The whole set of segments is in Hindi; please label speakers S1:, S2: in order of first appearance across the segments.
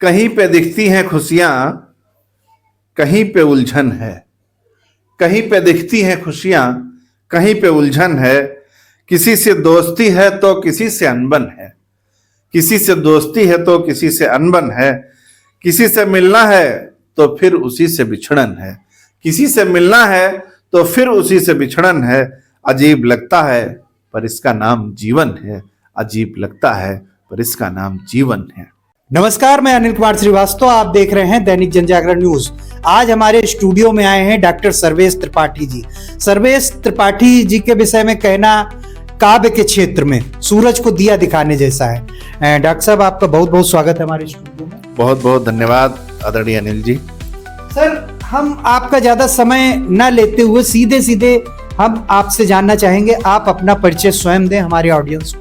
S1: कहीं पे दिखती हैं खुशियां, कहीं पे उलझन है। कहीं पे दिखती हैं खुशियां, कहीं पे उलझन है। किसी से दोस्ती है तो किसी से अनबन है। किसी से दोस्ती है तो किसी से अनबन है। किसी से मिलना है तो फिर उसी से बिछड़न है। किसी से मिलना है तो फिर उसी से बिछड़न है। अजीब लगता है पर इसका नाम जीवन है। अजीब लगता है पर इसका नाम जीवन है।
S2: नमस्कार, मैं अनिल कुमार श्रीवास्तव। आप देख रहे हैं दैनिक जनजागरण न्यूज। आज हमारे स्टूडियो में आए हैं डॉक्टर सर्वेश त्रिपाठी जी। सर्वेश त्रिपाठी जी के विषय में कहना काव्य के क्षेत्र में सूरज को दिया दिखाने जैसा है। डॉक्टर साहब, आपका बहुत बहुत स्वागत है हमारे स्टूडियो में।
S1: बहुत बहुत धन्यवाद आदरणीय अनिल जी।
S2: सर, हम आपका ज्यादा समय न लेते हुए सीधे सीधे हम आपसे जानना चाहेंगे, आप अपना परिचय स्वयं दें हमारे ऑडियंस को।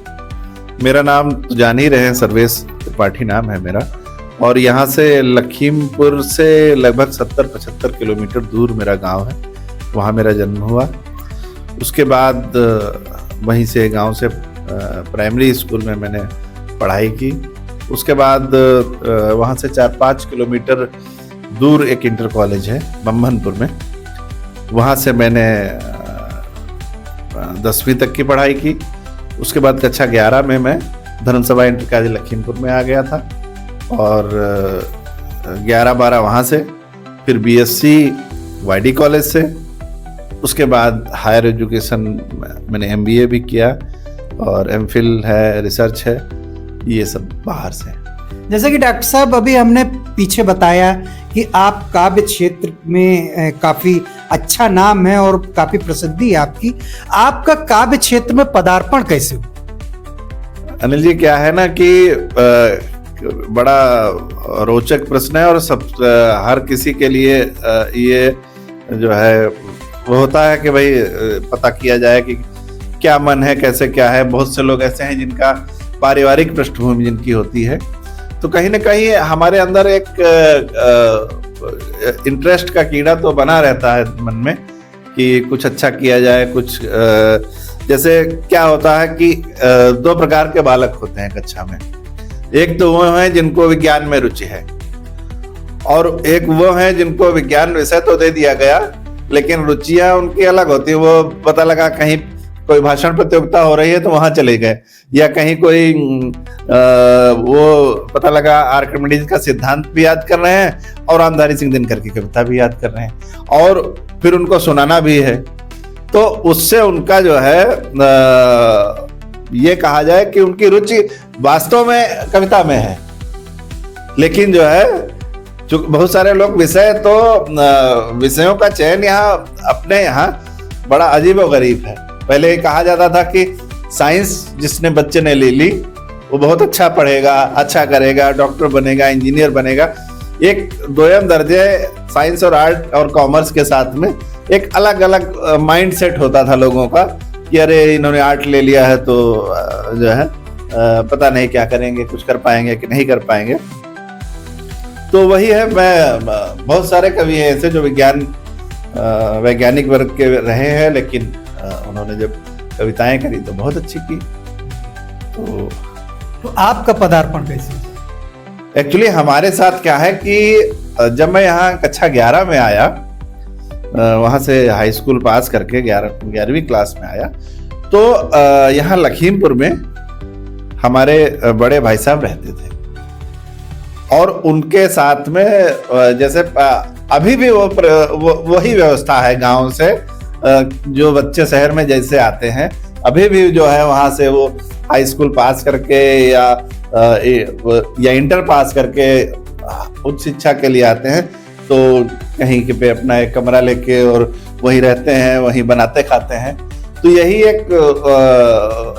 S1: मेरा नाम तो जान ही रहे हैं, सर्वेश त्रिपाठी नाम है मेरा, और यहाँ से लखीमपुर से लगभग 70-75 किलोमीटर दूर मेरा गांव है। वहाँ मेरा जन्म हुआ। उसके बाद वहीं से गांव से प्राइमरी स्कूल में मैंने पढ़ाई की। उसके बाद वहाँ से 4-5 किलोमीटर दूर एक इंटर कॉलेज है बम्बनपुर में, वहाँ से मैंने 10वीं तक की पढ़ाई की। उसके बाद कक्षा 11 में मैं धर्मसभा इंटर कॉलेज लखीमपुर में आ गया था, और 11-12 वहाँ से, फिर बीएससी वाईडी कॉलेज से। उसके बाद हायर एजुकेशन मैंने एमबीए भी किया, और एमफिल है, रिसर्च है, ये सब बाहर से।
S2: जैसे कि डॉक्टर साहब अभी हमने पीछे बताया कि आप काव्य क्षेत्र में काफी अच्छा नाम है और काफी प्रसिद्धि है आपकी। आपका काव्य क्षेत्र में पदार्पण कैसे हुआ?
S1: अनिल जी, क्या है ना कि बड़ा रोचक प्रश्न है, और सब हर किसी के लिए ये जो है वो होता है कि भाई पता किया जाए कि क्या मन है, कैसे क्या है। बहुत से लोग ऐसे हैं जिनका पारिवारिक पृष्ठभूमि जिनकी होती है, तो कहीं ना कहीं हमारे अंदर एक इंटरेस्ट का कीड़ा तो बना रहता है मन में कि कुछ अच्छा किया जाए। कुछ जैसे क्या होता है कि 2 प्रकार के बालक होते हैं कक्षा में। एक तो वो हैं जिनको विज्ञान में रुचि है, और एक वो हैं जिनको विज्ञान विषय तो दे दिया गया लेकिन रुचियां उनकी अलग होती है। वो पता लगा कहीं कोई भाषण प्रतियोगिता हो रही है तो वहां चले गए, या कहीं कोई वो पता लगा आर्किमिडीज का सिद्धांत भी याद कर रहे हैं और रामधारी सिंह दिनकर की कविता भी याद कर रहे हैं, और फिर उनको सुनाना भी है। तो उससे उनका जो है ये कहा जाए कि उनकी रुचि वास्तव में कविता में है, लेकिन जो है जो बहुत सारे लोग विषयों का चयन यहाँ अपने यहाँ बड़ा अजीब और गरीब है। पहले कहा जाता था कि साइंस जिसने बच्चे ने ले ली वो बहुत अच्छा पढ़ेगा, अच्छा करेगा, डॉक्टर बनेगा, इंजीनियर बनेगा। एक दोयम दर्जे साइंस और आर्ट और कॉमर्स के साथ में एक अलग अलग माइंड सेट होता था लोगों का कि अरे इन्होंने आर्ट ले लिया है तो जो है पता नहीं क्या करेंगे, कुछ कर पाएंगे कि नहीं कर पाएंगे। तो वही है, मैं बहुत सारे कवि हैं ऐसे जो वैज्ञानिक वर्ग के रहे हैं, लेकिन उन्होंने जब कविताएं करी तो बहुत अच्छी की।
S2: तो आपका पदार्पण कैसे?
S1: एक्चुअली हमारे साथ क्या है कि जब मैं यहाँ कक्षा 11 में आया, वहाँ से हाई स्कूल पास करके 11वीं क्लास में आया, तो यहाँ लखीमपुर में हमारे बड़े भाई साहब रहते थे, और उनके साथ में जैसे अभी भी वही व्यवस्था है। गांव से जो बच्चे शहर में जैसे आते हैं, अभी भी जो है वहां से वो हाई स्कूल पास करके या इंटर पास करके उच्च शिक्षा के लिए आते हैं, तो कहीं पे अपना एक कमरा लेके और वहीं रहते हैं, वहीं बनाते खाते हैं। तो यही एक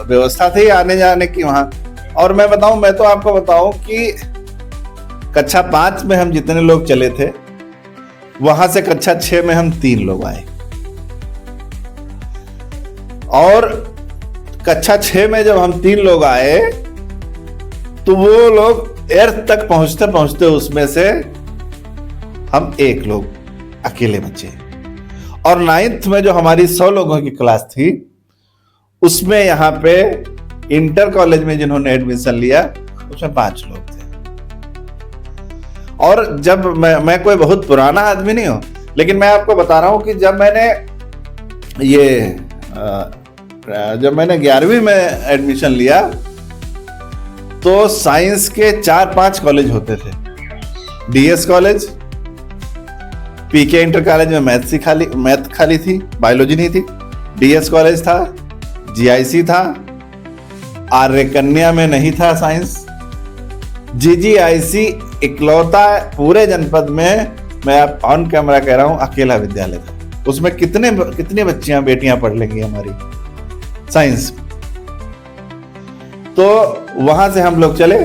S1: व्यवस्था थी आने जाने की वहाँ। और मैं तो आपको बताऊं कि कक्षा 5 में हम जितने लोग चले थे, वहां से कक्षा 6 में हम 3 लोग आए, और कक्षा 6 में जब हम 3 लोग आए तो वो लोग 8th तक पहुंचते पहुंचते उसमें से हम 1 लोग अकेले बचे, और 9th में जो हमारी 100 लोगों की क्लास थी, उसमें यहाँ पे इंटर कॉलेज में जिन्होंने एडमिशन लिया उसमें 5 लोग थे। और जब मैं कोई बहुत पुराना आदमी नहीं हूं, लेकिन मैं आपको बता रहा हूं कि जब मैंने 11वीं में एडमिशन लिया तो साइंस के 4-5 कॉलेज होते थे। डीएस कॉलेज, पीके इंटर कॉलेज में मैथ खाली थी, बायोलॉजी नहीं थी। डीएस कॉलेज था, जीआईसी था, आर्य कन्या में नहीं था साइंस, जीजीआईसी इकलौता पूरे जनपद में, मैं आप ऑन कैमरा कह रहा हूं, अकेला विद्यालय था। उसमें कितनी बच्चियां बेटियां पढ़ लेंगी हमारी साइंस। तो वहां से हम लोग चले।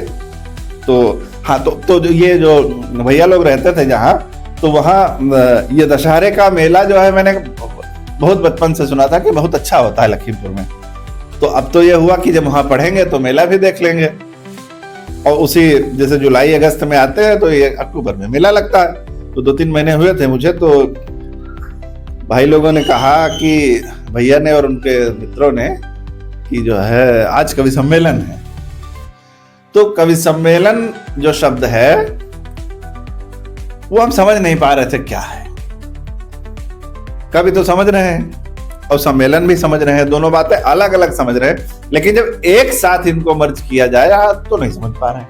S1: तो हाँ, तो ये जो भैया लोग रहते थे जहाँ, तो वहाँ ये दशहरे का मेला जो है, मैंने बहुत बचपन से सुना था कि बहुत अच्छा होता है लखीमपुर में। तो अब तो ये हुआ कि जब वहाँ पढ़ेंगे तो मेला भी देख लेंगे। और उसी जैसे जुलाई अगस्त में आते हैं तो ये अक्टूबर में मेला लगता है। तो 2-3 महीने हुए थे मुझे, तो भाई लोगों ने कहा कि भैया ने और उनके मित्रों ने कि जो है आज कवि सम्मेलन है। तो कवि सम्मेलन जो शब्द है वो हम समझ नहीं पा रहे थे क्या है। कवि तो समझ रहे हैं और सम्मेलन भी समझ रहे हैं, दोनों बातें अलग अलग समझ रहे हैं, लेकिन जब एक साथ इनको मर्ज किया जाए तो नहीं समझ पा रहे हैं।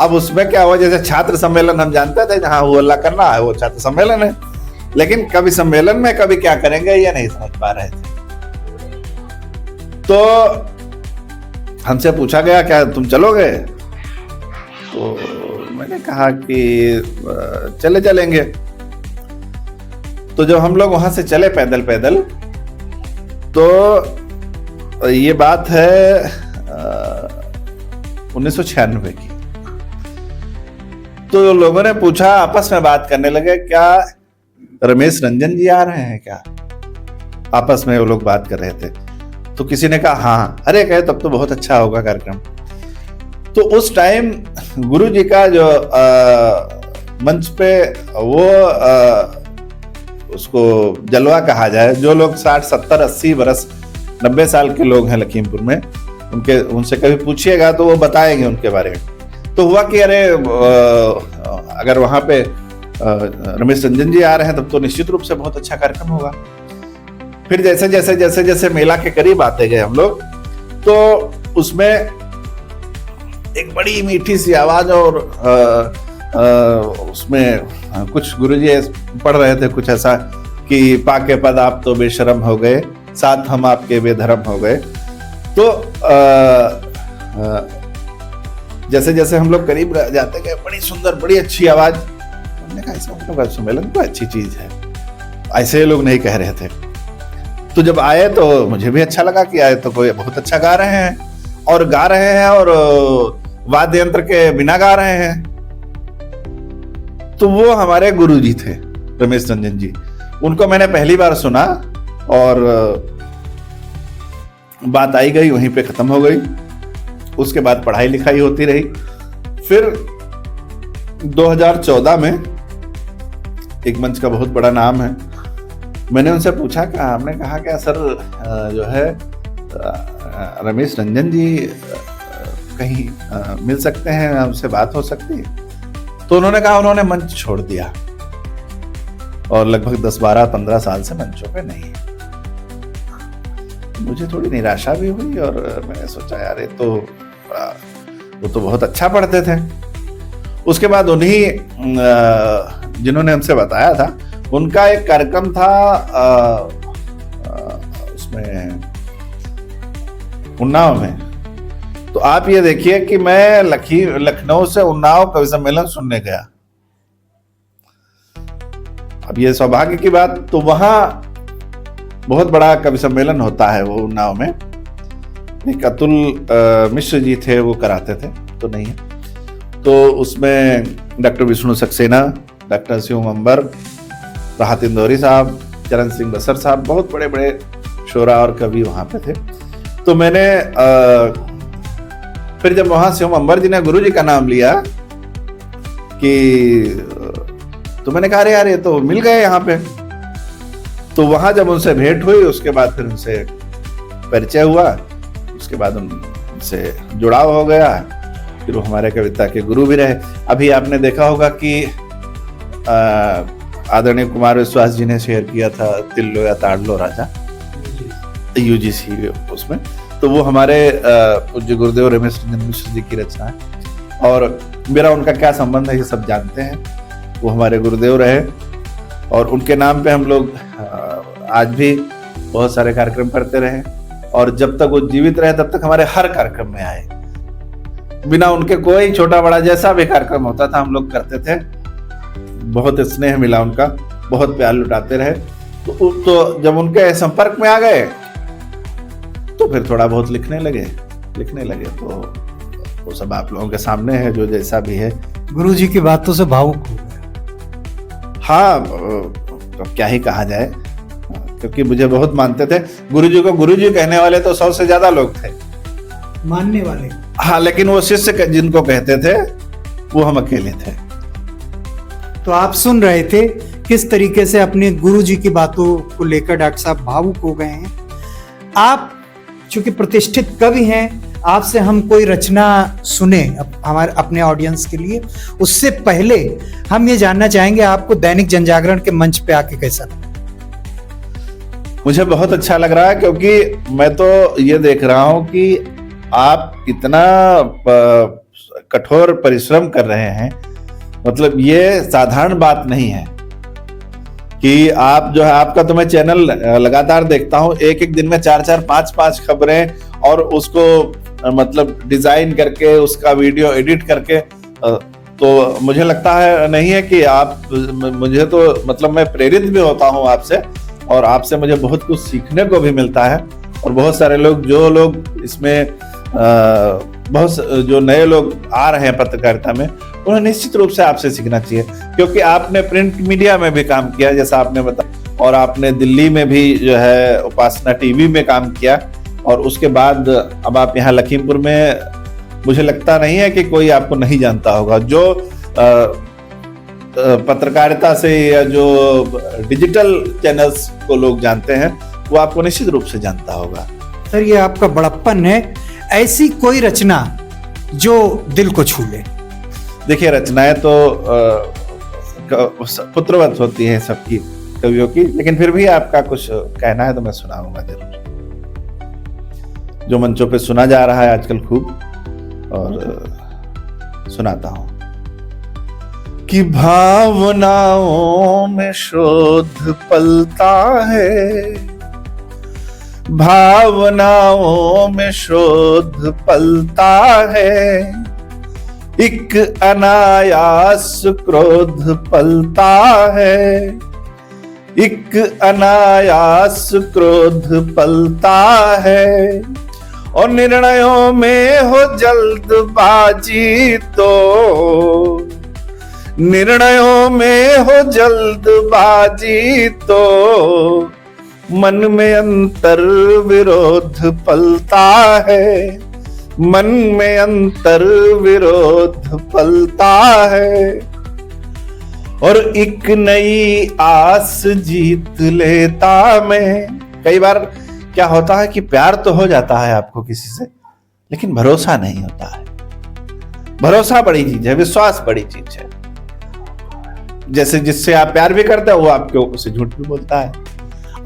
S1: अब उसमें क्या हुआ, जैसे छात्र सम्मेलन हम जानते थे, जहां वो अल्लाह करना है वो छात्र सम्मेलन है, लेकिन कवि सम्मेलन में कवि क्या करेंगे ये नहीं समझ पा रहे थे। तो हमसे पूछा गया क्या तुम चलोगे? तो मैंने कहा कि चलेंगे। तो जब हम लोग वहां से चले पैदल पैदल, तो ये बात है 1996 की। तो लोगों ने पूछा, आपस में बात करने लगे, क्या रमेश रंजन जी आ रहे हैं क्या? आपस में वो लोग बात कर रहे थे। तो किसी ने कहा हाँ। अरे कहे तब तो बहुत अच्छा होगा कार्यक्रम। तो उस टाइम गुरु जी का जो मंच पे वो उसको जलवा कहा जाए, जो लोग 60, 70, 80 बरस 90 साल के लोग हैं लखीमपुर में, उनसे कभी पूछिएगा तो वो बताएंगे उनके बारे में। तो हुआ कि अरे अगर वहां पे रमेश रंजन जी आ रहे हैं तब तो निश्चित रूप से बहुत अच्छा कार्यक्रम होगा। फिर जैसे मेला के करीब आते गए हम लोग, तो उसमें एक बड़ी मीठी सी आवाज और उसमें कुछ गुरुजी पढ़ रहे थे कुछ ऐसा कि पाके पद आप तो बेशरम हो गए, साथ हम आपके बेधर्म हो गए। तो जैसे हम लोग करीब जाते गए, बड़ी सुंदर बड़ी अच्छी आवाज। हमने कहा इसका सम्मेलन तो अच्छी चीज है, ऐसे लोग नहीं कह रहे थे। तो जब आए तो मुझे भी अच्छा लगा कि आए तो कोई बहुत अच्छा गा रहे हैं और वाद्य यंत्र के बिना गा रहे हैं। तो वो हमारे गुरु जी थे रमेश रंजन जी। उनको मैंने पहली बार सुना और बात आई गई, वहीं पे खत्म हो गई। उसके बाद पढ़ाई लिखाई होती रही। फिर 2014 में एक मंच का बहुत बड़ा नाम है, मैंने उनसे पूछा कि हमने कहा क्या सर जो है रमेश रंजन जी कहीं मिल सकते हैं, हमसे बात हो सकती है? तो उन्होंने कहा उन्होंने मंच छोड़ दिया और लगभग 10, 12, 15 साल से मंचों पे नहीं है। मुझे थोड़ी निराशा भी हुई और मैंने सोचा यार ये तो वो तो बहुत अच्छा पढ़ते थे। उसके बाद उन्हीं जिन्होंने हमसे बताया था, उनका एक कार्यक्रम था उसमें उन्नाव में। तो आप ये देखिए कि मैं लखनऊ से उन्नाव कवि सम्मेलन सुनने गया। अब ये सौभाग्य की बात, तो वहां बहुत बड़ा कवि सम्मेलन होता है वो उन्नाव में। एक अतुल मिश्र जी थे, वो कराते थे, तो नहीं है। तो उसमें डॉक्टर विष्णु सक्सेना, डॉक्टर शिवम अंबर, राहत इंदौरी साहब, चरण सिंह बसर साहब, बहुत बड़े बड़े शोरा और कवि वहां पे थे। तो मैंने फिर जब वहां शिवम अंबर जी ने गुरु जी का नाम लिया कि तो मैंने कहा अरे यार ये तो मिल गए यहाँ पे। तो वहां जब उनसे भेंट हुई, उसके बाद फिर उनसे परिचय हुआ, उसके बाद उनसे जुड़ाव हो गया फिर वो हमारे कविता के गुरु भी रहे। अभी आपने देखा होगा कि आदरणीय कुमार विश्वास जी ने शेयर किया था तिल्लो या ताड़ लो राजा, यूजीसी उसमें, तो वो हमारे पूज्य गुरुदेव रमेश रंजन मिश्र जी की रचना है। और मेरा उनका क्या संबंध है ये सब जानते हैं, वो हमारे गुरुदेव रहे और उनके नाम पे हम लोग आज भी बहुत सारे कार्यक्रम करते रहे और जब तक वो जीवित रहे तब तक हमारे हर कार्यक्रम में आए। बिना उनके कोई छोटा बड़ा जैसा भी कार्यक्रम होता था हम लोग करते थे। बहुत स्नेह मिला उनका, बहुत प्यार लुटाते रहे। तो जब उनके संपर्क में आ गए तो फिर थोड़ा बहुत लिखने लगे तो वो सब आप लोगों के सामने है, जो जैसा भी है।
S2: गुरु जी की बातों से भावुक हो गए।
S1: हाँ, तो क्या ही कहा जाए, क्योंकि मुझे बहुत मानते थे। गुरु जी को गुरु जी कहने वाले तो 100 से ज्यादा लोग थे,
S2: मानने वाले।
S1: हाँ, लेकिन वो शिष्य जिनको कहते थे वो हम अकेले थे।
S2: तो आप सुन रहे थे किस तरीके से अपने गुरु जी की बातों को लेकर डॉक्टर साहब भावुक हो गए हैं। आप चूंकि प्रतिष्ठित कवि हैं, आपसे हम कोई रचना सुने हमारे अपने ऑडियंस के लिए, उससे पहले हम ये जानना चाहेंगे आपको दैनिक जनजागरण के मंच पे आके कैसा लगा?
S1: मुझे बहुत अच्छा लग रहा है, क्योंकि मैं तो ये देख रहा हूं कि आप इतना कठोर परिश्रम कर रहे हैं। मतलब ये साधारण बात नहीं है कि आप जो है, आपका तो मैं चैनल लगातार देखता हूं, एक दिन में 4-4, 5-5 खबरें और उसको मतलब डिजाइन करके उसका वीडियो एडिट करके, तो मुझे लगता है नहीं है कि आप, मुझे तो मतलब मैं प्रेरित भी होता हूं आपसे और आपसे मुझे बहुत कुछ सीखने को भी मिलता है। और बहुत सारे लोग, जो लोग इसमें बहुत जो नए लोग आ रहे हैं पत्रकारिता में, उन्हें निश्चित रूप से आपसे सीखना चाहिए, क्योंकि आपने प्रिंट मीडिया में भी काम किया जैसा आपने बताया, और आपने दिल्ली में भी जो है उपासना टीवी में काम किया, और उसके बाद अब आप यहाँ लखीमपुर में, मुझे लगता नहीं है कि कोई आपको नहीं जानता होगा। जो पत्रकारिता से या जो डिजिटल चैनल्स को लोग जानते हैं वो आपको निश्चित रूप से जानता होगा।
S2: सर, ये आपका बड़प्पन है। ऐसी कोई रचना जो दिल को छू ले?
S1: देखिए, रचनाएं तो पुत्रवत होती हैं सबकी, कवियों की, लेकिन फिर भी आपका कुछ कहना है तो मैं सुनाऊंगा जरूर, जो मंचों पे सुना जा रहा है आजकल खूब, और सुनाता हूं कि भावनाओं में शोध पलता है, भावनाओं में शोध पलता है, एक अनायास क्रोध पलता है, एक अनायास क्रोध पलता है, और निर्णयों में हो जल्दबाजी तो, निर्णयों में हो जल्दबाजी तो, मन में अंतर विरोध पलता है, मन में अंतर विरोध पलता है, और एक नई आस जीत लेता मैं। कई बार क्या होता है कि प्यार तो हो जाता है आपको किसी से, लेकिन भरोसा नहीं होता है। भरोसा बड़ी चीज है, विश्वास बड़ी चीज है। जैसे जिससे आप प्यार भी करते हो वो आपके उसे झूठ भी बोलता है,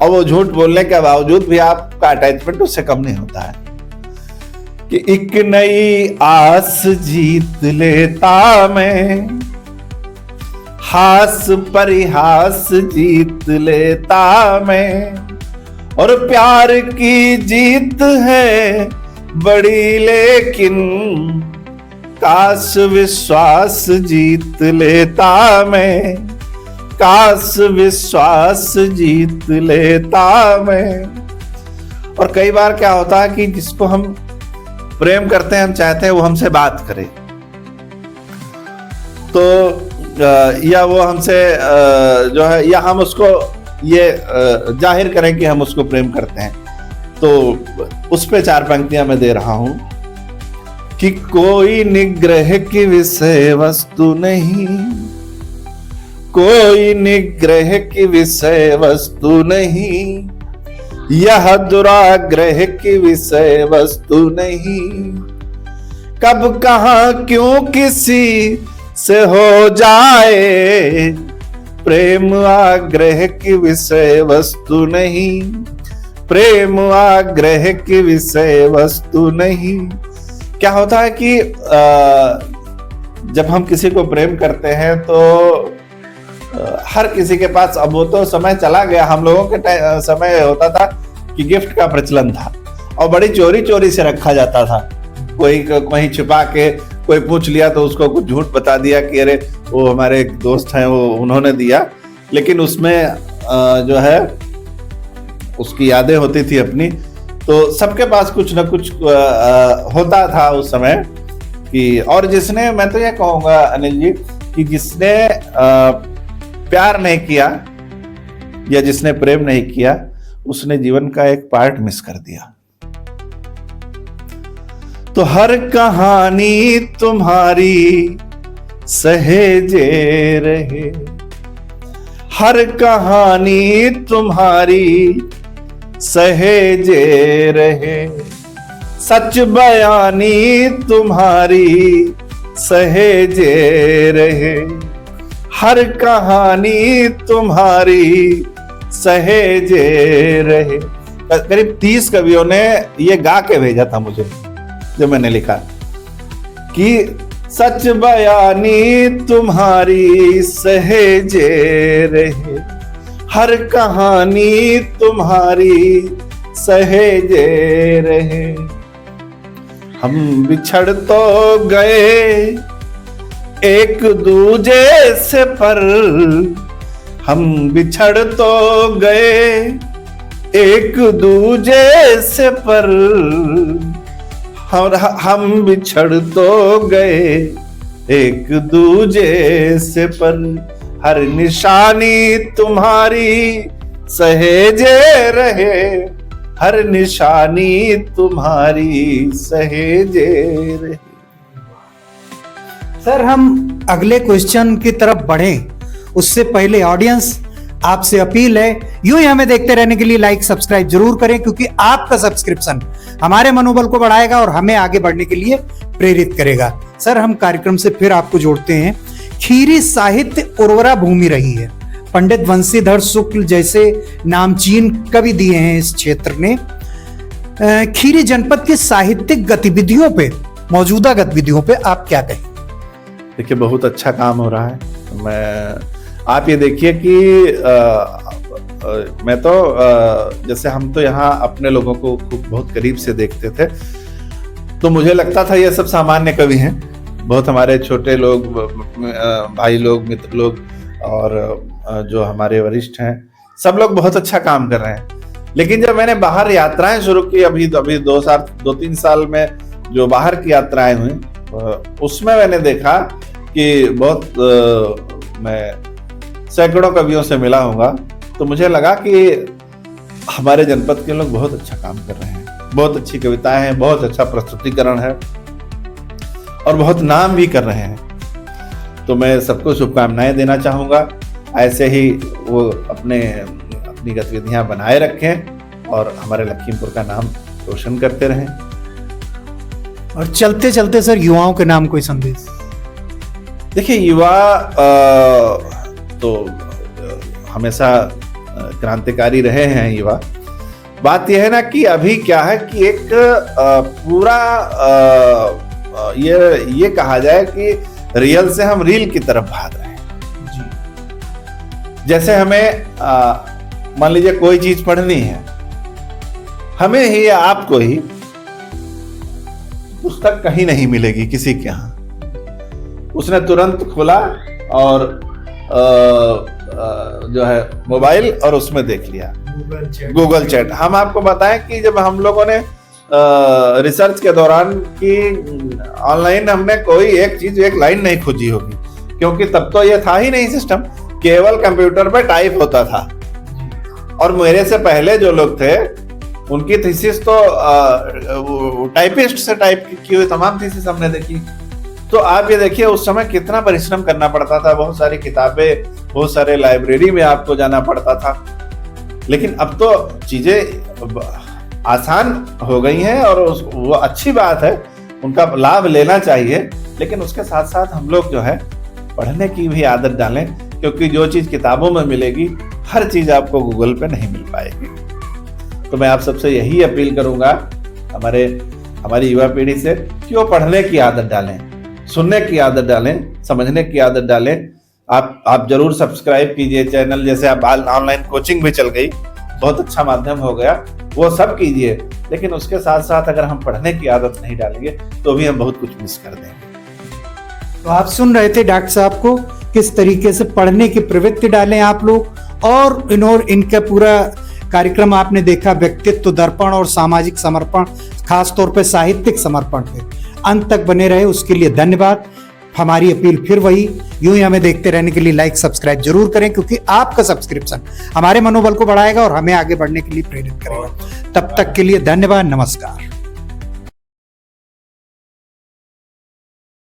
S1: और वो झूठ बोलने के बावजूद भी आपका अटैचमेंट उससे कम नहीं होता है। कि एक नई आस जीत लेता मैं, हास परिहास जीत लेता मैं, और प्यार की जीत है बड़ी, लेकिन काश विश्वास जीत लेता मैं, काश विश्वास जीत लेता मैं। और कई बार क्या होता है कि जिसको हम प्रेम करते हैं, हम चाहते हैं वो हमसे बात करे, तो या वो हमसे जो है, या हम उसको ये जाहिर करें कि हम उसको प्रेम करते हैं, तो उस पे 4 पंक्तियां मैं दे रहा हूं कि कोई निग्रह की विषय वस्तु नहीं, कोई निग्रह की विषय वस्तु नहीं, यह दुराग्रह की विषय वस्तु नहीं, कब कहां क्यों किसी से हो जाए, प्रेम आग्रह की विषय वस्तु नहीं, प्रेम आग्रह की विषय वस्तु नहीं। क्या होता है कि जब हम किसी को प्रेम करते हैं तो हर किसी के पास, अब वो तो समय चला गया, हम लोगों के समय होता था कि गिफ्ट का प्रचलन था और बड़ी चोरी चोरी से रखा जाता था। कोई कहीं छिपा के कोई पूछ लिया तो उसको कुछ झूठ बता दिया कि अरे वो हमारे एक दोस्त हैं, वो उन्होंने दिया, लेकिन उसमें जो है उसकी यादें होती थी अपनी। तो सबके पास कुछ ना कुछ होता था उस समय कि, और जिसने, मैं तो ये कहूँगा अनिल जी कि जिसने प्यार नहीं किया या जिसने प्रेम नहीं किया, उसने जीवन का एक पार्ट मिस कर दिया। तो हर कहानी तुम्हारी सहेजे रहे, हर कहानी तुम्हारी सहेजे रहे, सच बयानी तुम्हारी सहेजे रहे, हर कहानी तुम्हारी सहेजे रहे। करीब 30 कवियों ने ये गा के भेजा था मुझे जब मैंने लिखा कि सच बयानी तुम्हारी सहेजे रहे, हर कहानी तुम्हारी सहेजे रहे। हम बिछड़ तो गए एक दूजे से पर, हम बिछड़ तो गए एक दूजे से पर, हम बिछड़ तो गए एक दूजे से पर, हर निशानी तुम्हारी सहेजे रहे, हर निशानी तुम्हारी सहेजे रहे।
S2: सर, हम अगले क्वेश्चन की तरफ बढ़ें उससे पहले ऑडियंस आपसे अपील है, यूं ही हमें देखते रहने के लिए लाइक सब्सक्राइब जरूर करें, क्योंकि आपका सब्सक्रिप्शन हमारे मनोबल को बढ़ाएगा और हमें आगे बढ़ने के लिए प्रेरित करेगा। सर, हम कार्यक्रम से फिर आपको जोड़ते हैं। खीरी साहित्य उर्वरा भूमि रही है, पंडित वंशीधर शुक्ल जैसे नामचीन कवि दिए हैं इस क्षेत्र ने। खीरी जनपद की साहित्यिक गतिविधियों पे, मौजूदा गतिविधियों पे आप क्या कहें?
S1: देखिए, बहुत अच्छा काम हो रहा है। आप ये देखिए कि मैं तो जैसे हम तो यहाँ अपने लोगों को बहुत करीब से देखते थे, तो मुझे लगता था ये सब सामान्य कवि हैं, बहुत हमारे छोटे लोग, भाई लोग, मित्र लोग और जो हमारे वरिष्ठ हैं, सब लोग बहुत अच्छा काम कर रहे हैं। लेकिन जब मैंने बाहर यात्राएं शुरू की, अभी 2-3 साल में जो बाहर की यात्राएं हुई, उसमें मैंने देखा कि मैं सैकड़ों कवियों से मिला हूँगा, तो मुझे लगा कि हमारे जनपद के लोग बहुत अच्छा काम कर रहे हैं, बहुत अच्छी कविताएं हैं, बहुत अच्छा प्रस्तुतिकरण है और बहुत नाम भी कर रहे हैं। तो मैं सबको शुभकामनाएं देना चाहूँगा, ऐसे ही वो अपनी गतिविधियां बनाए रखें और हमारे लखीमपुर का नाम रोशन करते रहें।
S2: और चलते चलते सर, युवाओं के नाम कोई संदेश?
S1: देखिए, युवा तो हमेशा क्रांतिकारी रहे हैं युवा। बात यह है ना कि अभी क्या है कि एक पूरा ये कहा जाए कि रियल से हम रील की तरफ भाग रहे हैं जी। जैसे हमें मान लीजिए कोई चीज पढ़नी है, हमें ही या आपको ही पुस्तक कहीं नहीं मिलेगी किसी के यहाँ, उसने तुरंत खोला और जो है मोबाइल और उसमें देख लिया गूगल चैट। हम आपको बताएं कि जब हम लोगों ने रिसर्च के दौरान कि ऑनलाइन हमने कोई एक लाइन नहीं खोजी होगी, क्योंकि तब तो ये था ही नहीं सिस्टम, केवल कंप्यूटर पे टाइप होता था। और मेरे से पहले जो लोग थे उनकी थीसिस तो टाइपिस्ट से टाइप की हुई तमाम थीसिस हमने देखी। तो आप ये देखिए उस समय कितना परिश्रम करना पड़ता था, बहुत सारी किताबें, बहुत सारे लाइब्रेरी में आपको जाना पड़ता था। लेकिन अब तो चीजें आसान हो गई हैं और वो अच्छी बात है, उनका लाभ लेना चाहिए, लेकिन उसके साथ साथ हम लोग जो है पढ़ने की भी आदत डालें, क्योंकि जो चीज किताबों में मिलेगी हर चीज आपको गूगल पे नहीं मिल पाएगी। तो मैं आप सबसे यही अपील करूंगा हमारी युवा पीढ़ी से कि वो पढ़ने की आदत डालें, सुनने की आदत डालें, समझने की आदत डालें। आप जरूर सब्सक्राइब कीजिए चैनल, जैसे आप ऑनलाइन कोचिंग भी चल गई, बहुत अच्छा माध्यम हो गया, वो सब कीजिए। लेकिन उसके साथ साथ अगर हम पढ़ने की आदत नहीं डालेंगे तो भी हम बहुत कुछ मिस कर देंगे।
S2: तो आप सुन रहे थे डॉक्टर साहब को, किस तरीके से पढ़ने की प्रवृत्ति डालें आप लोग, और इनका पूरा कार्यक्रम आपने देखा व्यक्तित्व दर्पण और सामाजिक समर्पण, खासतौर पे साहित्यिक समर्पण पे अंत तक बने रहे, उसके लिए धन्यवाद। हमारी अपील फिर वही, यूं ही हमें देखते रहने के लिए लाइक सब्सक्राइब जरूर करें, क्योंकि आपका सब्सक्रिप्शन हमारे मनोबल को बढ़ाएगा और हमें आगे बढ़ने के लिए प्रेरित करेगा। तब तक के लिए धन्यवाद, नमस्कार।